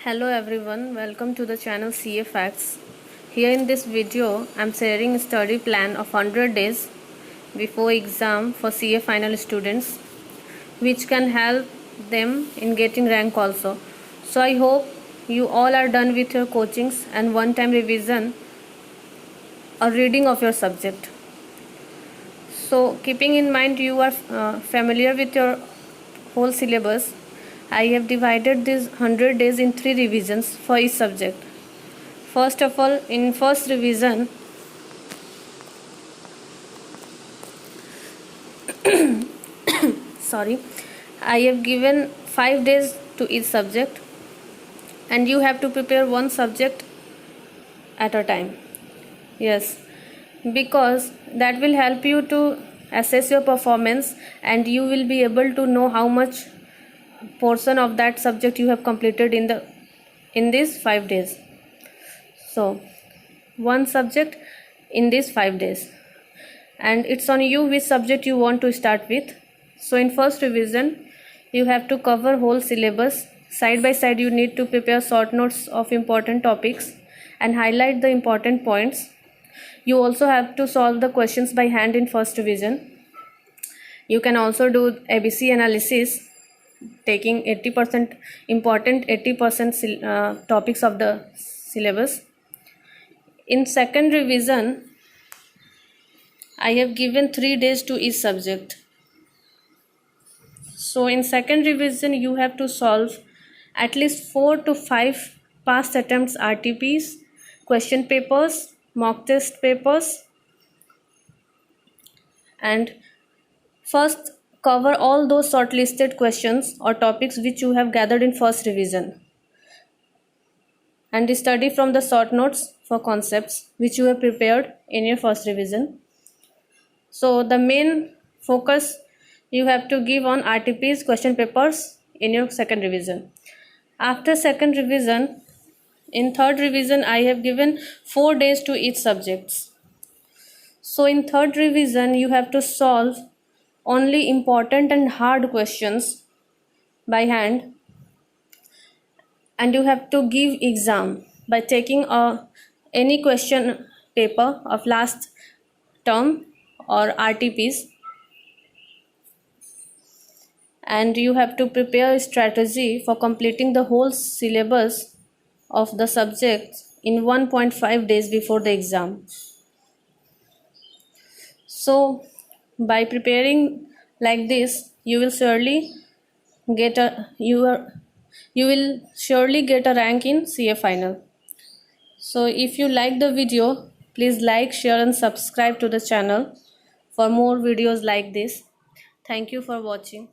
Hello everyone, welcome to the channel CA Facts. Here in this video, I am sharing a study plan of 100 days before exam for CA final students, which can help them in getting rank also. So I hope you all are done with your coachings and one-time revision or reading of your subject. So keeping in mind you are familiar with your whole syllabus, I have divided these 100 days in 3 revisions for each subject. First of all, in first revision, I have given 5 days to each subject, and you have to prepare one subject at a time. Yes, because that will help you to assess your performance, and you will be able to know how much portion of that subject you have completed in these 5 days. So one subject in these 5 days, and it's on you which subject you want to start with. So in first revision you have to cover whole syllabus. Side by side you need to prepare short notes of important topics and highlight the important points. You also have to solve the questions by hand in first revision. You can also do ABC analysis, taking 80% important 80% topics of the syllabus. In second revision, I have given 3 days to each subject. So in second revision, you have to solve at least 4 to 5 past attempts RTPs, question papers, mock test papers, and first cover all those shortlisted questions or topics which you have gathered in first revision, and study from the short notes for concepts which you have prepared in your first revision. So the main focus you have to give on RTPs, question papers in your second revision. After second revision, in third revision I have given 4 days to each subjects. So in third revision you have to solve only important and hard questions by hand, and you have to give exam by taking any question paper of last term or RTPs, and you have to prepare a strategy for completing the whole syllabus of the subjects in 1.5 days before the exam. So by preparing like this, you will surely get a rank in CA final. So if you like the video, please like, share and subscribe to the channel for more videos like this. Thank you for watching.